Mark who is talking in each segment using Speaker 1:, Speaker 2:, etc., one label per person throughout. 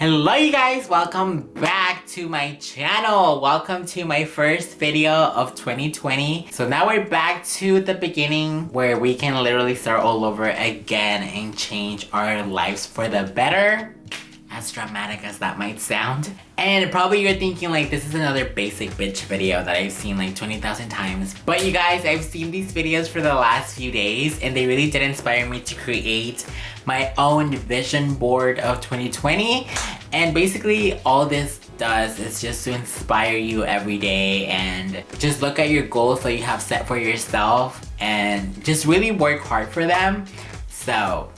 Speaker 1: Hello you guys, welcome back to my channel. Welcome to my first video of 2020. So now we're back to the beginning where we can literally start all over again and change our lives for the better. As dramatic as that might sound. And probably you're thinking like this is another basic bitch video that I've seen like 20,000 times. But you guys, I've seen these videos for the last few days and they really did inspire me to create my own vision board of 2020. And basically all this does is just to inspire you every day and just look at your goals that you have set for yourself and just really work hard for them. So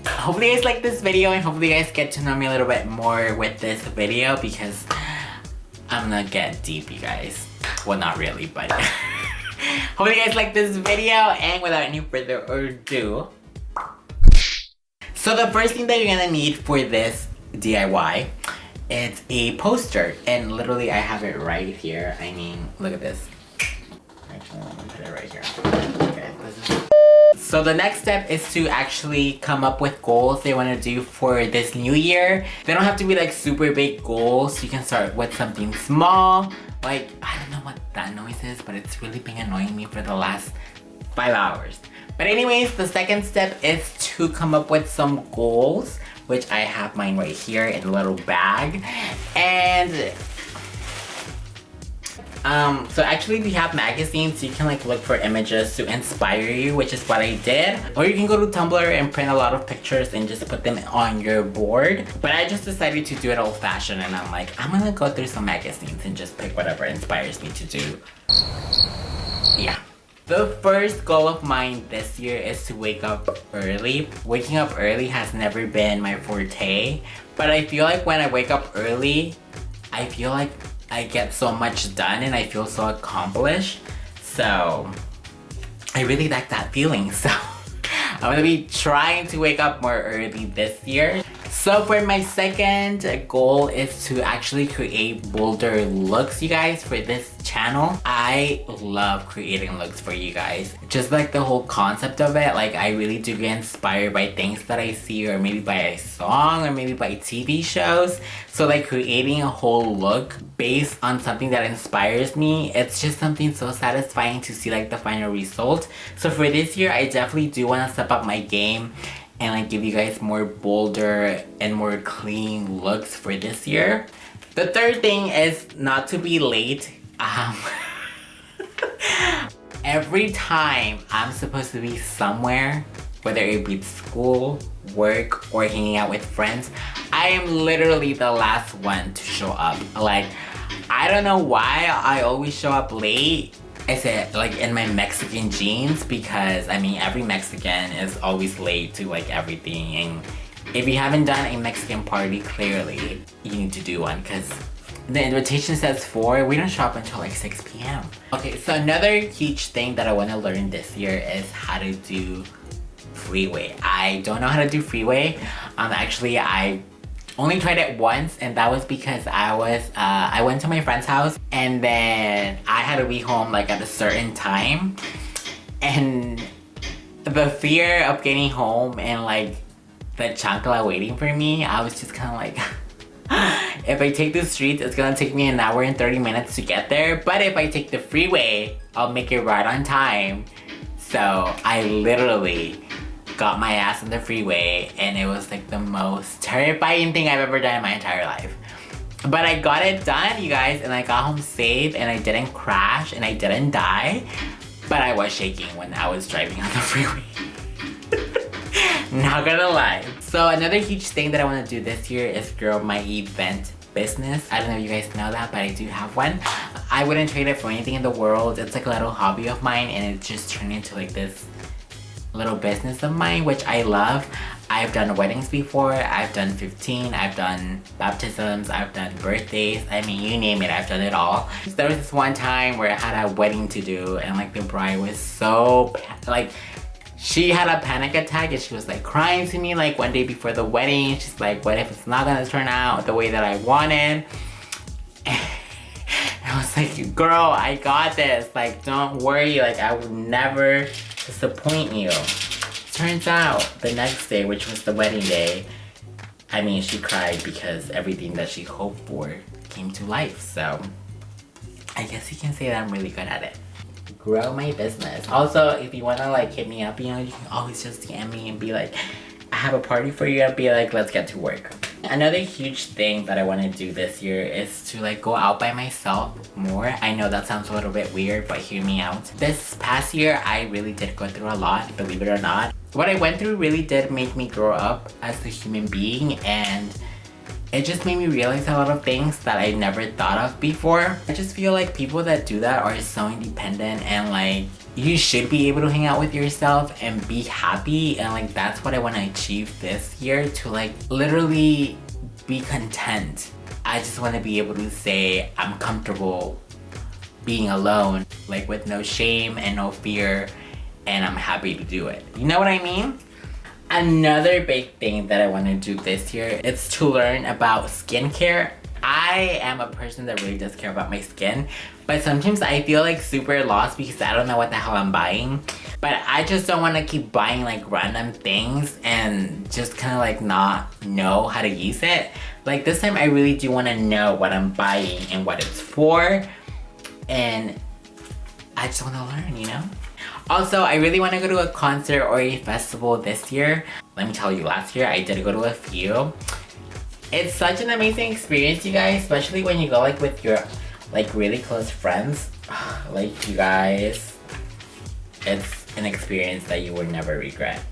Speaker 1: hopefully you guys like this video and hopefully you guys get to know me a little bit more with this video because I'm gonna get deep, you guys. Well, not really, but hopefully you guys like this video, and without any further ado. So the first thing that you're gonna need for this DIY is a poster, and literally I have it right here. I mean, look at this. Actually, let me put it right here. Okay, this is. So the next step is to actually come up with goals they want to do for this new year. They don't have to be like super big goals. You can start with something small. Like, I don't know what that noise is, but it's really been annoying me for the last 5 hours. But anyways, the second step is to come up with some goals, which I have mine right here in a little bag. And so actually we have magazines, so you can like look for images to inspire you, which is what I did. Or you can go to Tumblr and print a lot of pictures and just put them on your board. But I just decided to do it old fashioned, and I'm like, I'm gonna go through some magazines and just pick whatever inspires me to do. Yeah. The first goal of mine this year is to wake up early. Waking up early has never been my forte, but I feel like when I wake up early, I feel like I get so much done and I feel so accomplished. So I really like that feeling. So I'm gonna be trying to wake up more early this year. So for my second goal is to actually create bolder looks, you guys, for this channel. I love creating looks for you guys. Just like the whole concept of it, like I really do get inspired by things that I see, or maybe by a song, or maybe by TV shows. So like creating a whole look based on something that inspires me, it's just something so satisfying to see like the final result. So for this year, I definitely do want to step up my game and like give you guys more bolder and more clean looks for this year. The third thing is not to be late. Every time I'm supposed to be somewhere, whether it be school, work, or hanging out with friends, I am literally the last one to show up. Like, I don't know why I always show up late. I said like in my Mexican jeans, because I mean every Mexican is always late to like everything, and if you haven't done a Mexican party, clearly you need to do one because the invitation says 4. We don't show up until like 6 p.m. Okay, so another huge thing that I want to learn this year is how to do freeway. I don't know how to do freeway. Actually I only tried it once, and that was because I went to my friend's house and then I had to be home like at a certain time, and the fear of getting home and like the chancla waiting for me, I was just kind of like if I take the streets, it's gonna take me an hour and 30 minutes to get there, but if I take the freeway, I'll make it right on time. So I literally got my ass on the freeway, and it was like the most terrifying thing I've ever done in my entire life. But I got it done, you guys, and I got home safe, and I didn't crash, and I didn't die. But I was shaking when I was driving on the freeway. Not gonna lie. So another huge thing that I want to do this year is grow my event business. I don't know if you guys know that, but I do have one. I wouldn't trade it for anything in the world. It's like a little hobby of mine, and it just turned into like this little business of mine, which I love. I've done weddings before, I've done 15, I've done baptisms, I've done birthdays, I mean you name it, I've done it all. There was this one time where I had a wedding to do, and like the bride was so like, she had a panic attack and she was like crying to me like one day before the wedding. She's like, what if it's not gonna turn out the way that I wanted? And I was like, girl, I got this, like don't worry, like I would never disappoint you. Turns out the next day, which was the wedding day, I mean, she cried because everything that she hoped for came to life. So I guess you can say that I'm really good at it. Grow my business. Also, if you wanna like hit me up, you know, you can always just DM me and be like, I have a party for you, and be like, let's get to work. Another huge thing that I want to do this year is to like go out by myself more. I know that sounds a little bit weird, but hear me out. This past year, I really did go through a lot, believe it or not. What I went through really did make me grow up as a human being, and it just made me realize a lot of things that I never thought of before. I just feel like people that do that are so independent, and like you should be able to hang out with yourself and be happy, and like that's what I want to achieve this year, to like literally be content. I just want to be able to say I'm comfortable being alone, like with no shame and no fear, and I'm happy to do it. You know what I mean? Another big thing that I want to do this year is to learn about skincare. I am a person that really does care about my skin, but sometimes I feel like super lost because I don't know what the hell I'm buying. But I just don't want to keep buying like random things and just kind of like not know how to use it. Like this time I really do want to know what I'm buying and what it's for, and I just want to learn, you know? Also, I really want to go to a concert or a festival this year. Let me tell you, last year I did go to a few. It's such an amazing experience, you guys, especially when you go like with your like really close friends. Like you guys, it's an experience that you would never regret.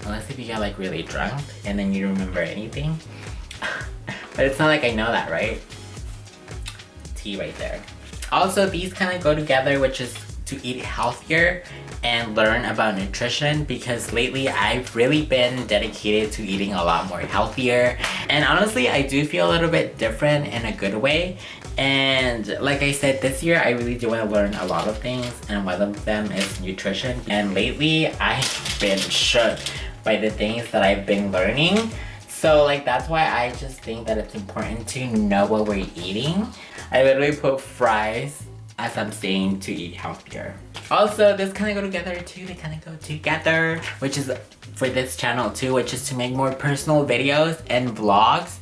Speaker 1: Unless if you get like really drunk and then you don't remember anything. But it's not like I know that, right? Tea right there. Also, these kind of go together, which is to eat healthier and learn about nutrition, because lately I've really been dedicated to eating a lot more healthier, and honestly I do feel a little bit different in a good way. And like I said, this year I really do want to learn a lot of things, and one of them is nutrition. And lately I've been shook by the things that I've been learning. So like that's why I just think that it's important to know what we're eating. I literally put fries as I'm saying to eat healthier. Also, this kind of go together too. They kind of go together, which is for this channel too, which is to make more personal videos and vlogs,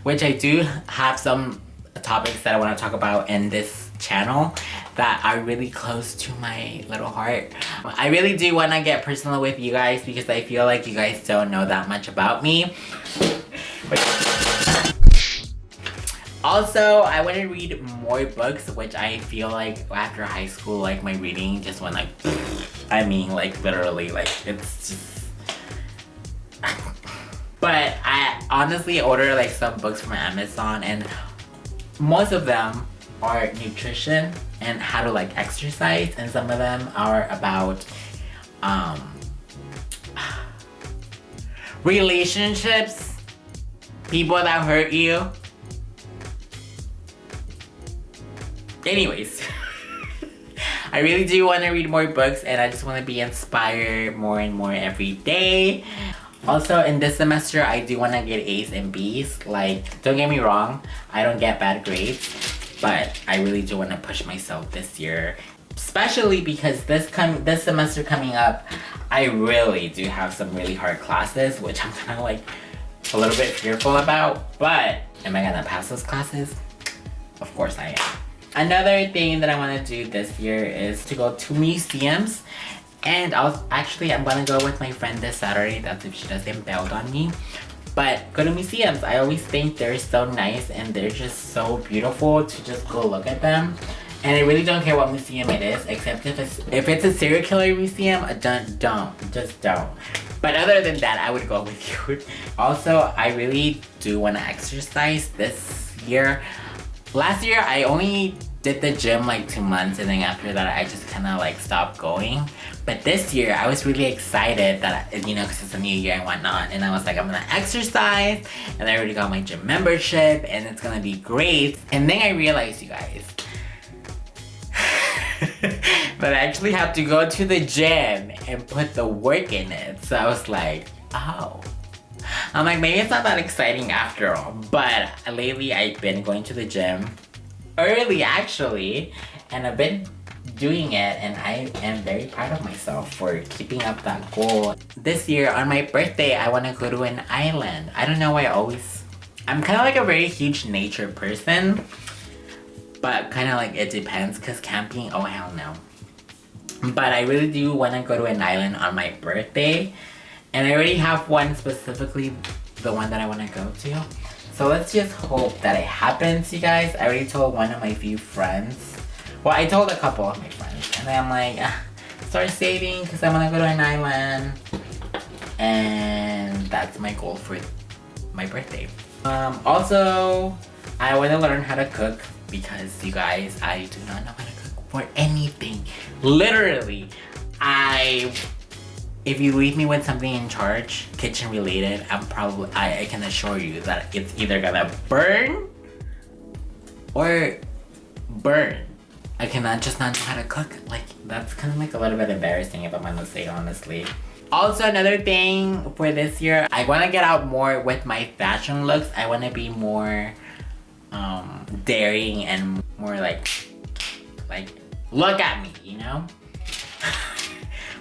Speaker 1: which I do have some topics that I want to talk about in this channel that are really close to my little heart. I really do want to get personal with you guys because I feel like you guys don't know that much about me. Also, I want to read more books, which I feel like after high school, like my reading just went like, I mean like literally, like it's just... But I honestly ordered like some books from Amazon, and most of them are nutrition and how to like exercise, and some of them are about relationships, people that hurt you. Anyways, I really do want to read more books, and I just want to be inspired more and more every day. Also, in this semester, I do want to get A's and B's. Like, don't get me wrong, I don't get bad grades, but I really do want to push myself this year. Especially because this semester coming up, I really do have some really hard classes, which I'm kind of like a little bit fearful about. But am I gonna pass those classes? Of course I am. Another thing that I want to do this year is to go to museums. And I'm gonna go with my friend this Saturday. That's if she doesn't bail on me. But go to museums. I always think they're so nice and they're just so beautiful to just go look at them. And I really don't care what museum it is, except if it's a serial killer museum, just don't. But other than that, I would go with you. Also, I really do want to exercise this year. Last year, I only did the gym like 2 months, and then after that, I just kind of like stopped going. But this year, I was really excited that, you know, because it's a new year and whatnot. And I was like, I'm gonna exercise, and I already got my gym membership, and it's gonna be great. And then I realized, you guys, that I actually have to go to the gym and put the work in it. So I was like, oh. I'm like, maybe it's not that exciting after all. But lately I've been going to the gym early actually, and I've been doing it, and I am very proud of myself for keeping up that goal. This year on my birthday, I want to go to an island. I don't know why I'm kind of like a very huge nature person, but kind of like it depends, because camping, oh hell no. But I really do want to go to an island on my birthday, and I already have one, specifically the one that I want to go to. So let's just hope that it happens, you guys. I already told one of my few friends. Well, I told a couple of my friends, and then I'm like, start saving because I want to go to an island, and that's my goal for my birthday. Also, I want to learn how to cook because, you guys, I do not know how to cook for anything. Literally, if you leave me with something in charge, kitchen related, I can assure you that it's either gonna burn or burn. I cannot just not know how to cook. Like, that's kind of like a little bit embarrassing if I'm gonna say honestly. Also, another thing for this year, I want to get out more with my fashion looks. I want to be more daring and more like look at me, you know?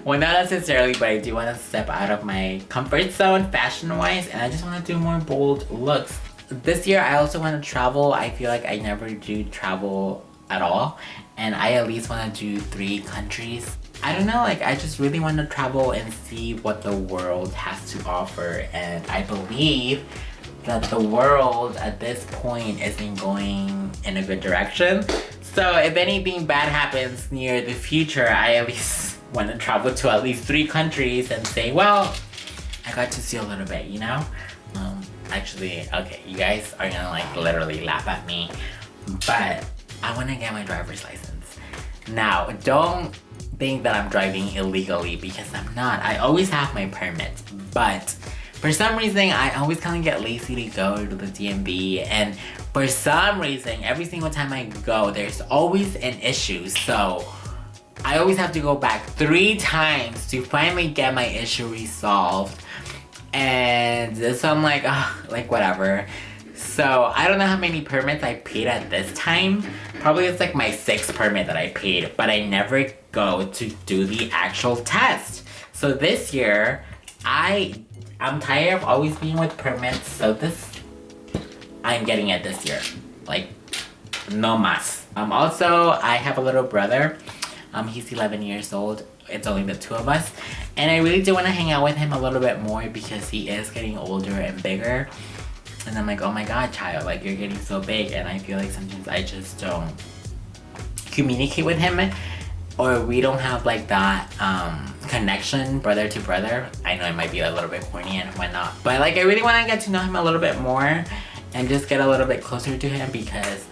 Speaker 1: Well, not necessarily, but I do want to step out of my comfort zone fashion-wise, and I just want to do more bold looks. This year, I also want to travel. I feel like I never do travel at all, and I at least want to do 3 countries. I don't know, like, I just really want to travel and see what the world has to offer, and I believe that the world at this point isn't going in a good direction. So if anything bad happens near the future, I at least want to travel to at least 3 countries and say, well, I got to see a little bit, you know? Actually, okay, you guys are gonna like literally laugh at me, but I want to get my driver's license. Now, don't think that I'm driving illegally, because I'm not. I always have my permit, but for some reason, I always kind of get lazy to go to the DMV, and for some reason, every single time I go, there's always an issue, so I always have to go back 3 times to finally get my issue resolved. And so I'm like, like whatever. So I don't know how many permits I paid at this time. Probably it's like my 6th permit that I paid, but I never go to do the actual test. So this year, I'm tired of always being with permits, so I'm getting it this year. Like, no mas. Also, I have a little brother. He's 11 years old. It's only the 2 of us. And I really do want to hang out with him a little bit more because he is getting older and bigger. And I'm like, oh my god, child, like, you're getting so big. And I feel like sometimes I just don't communicate with him, or we don't have like that connection, brother to brother. I know it might be a little bit corny and whatnot, but like, I really want to get to know him a little bit more and just get a little bit closer to him, because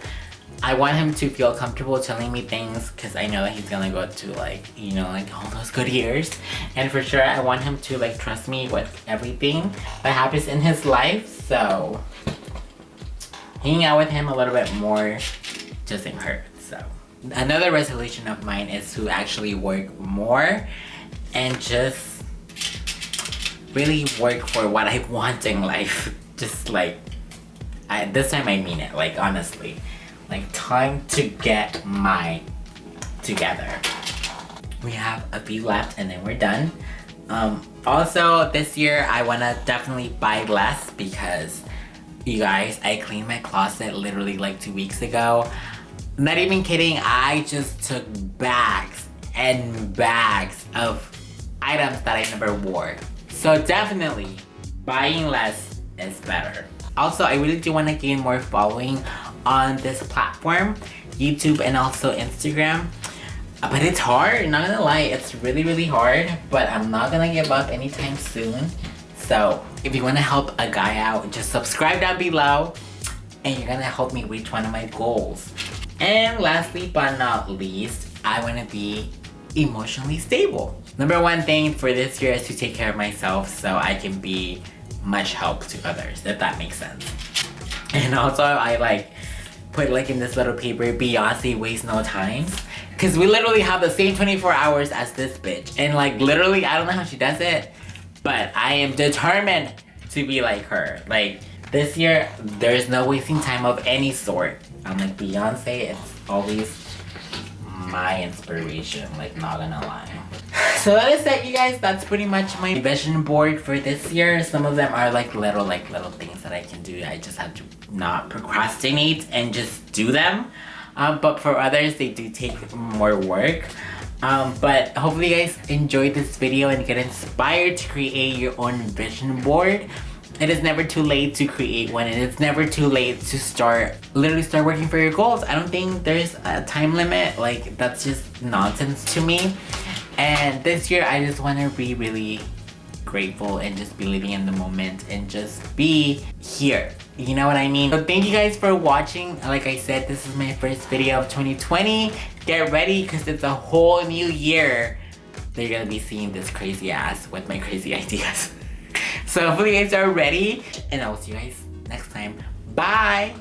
Speaker 1: I want him to feel comfortable telling me things, because I know that he's gonna go to like, you know, like all those good years. And for sure, I want him to like trust me with everything that happens in his life. So hanging out with him a little bit more doesn't hurt. So another resolution of mine is to actually work more and just really work for what I want in life. Just like, this time I mean it, like honestly. Like, time to get my together. We have a few left and then we're done. Also, this year I want to definitely buy less, because you guys, I cleaned my closet literally like 2 weeks ago. Not even kidding, I just took bags and bags of items that I never wore. So definitely, buying less is better. Also, I really do want to gain more following on this platform, YouTube and also Instagram. But it's hard, not gonna lie, it's really, really hard, but I'm not gonna give up anytime soon. So if you wanna help a guy out, just subscribe down below and you're gonna help me reach one of my goals. And lastly but not least, I wanna be emotionally stable. Number 1 thing for this year is to take care of myself so I can be much help to others, if that makes sense. And also, I like put like in this little paper, Beyonce wastes no time, because we literally have the same 24 hours as this bitch, and like literally, I don't know how she does it, but I am determined to be like her. Like, this year, there's no wasting time of any sort. I'm like Beyonce, it's always my inspiration, like, not gonna lie. So that is it, you guys. That's pretty much my vision board for this year. Some of them are like little things that I can do. I just have to not procrastinate and just do them. But for others, they do take more work. But hopefully you guys enjoyed this video and get inspired to create your own vision board. It is never too late to create one, and it's never too late to literally start working for your goals. I don't think there's a time limit. Like, that's just nonsense to me. And this year, I just want to be really grateful and just be living in the moment and just be here. You know what I mean? So thank you guys for watching. Like I said, this is my first video of 2020. Get ready, because it's a whole new year. They're gonna be seeing this crazy ass with my crazy ideas. So hopefully you guys are ready, and I will see you guys next time. Bye!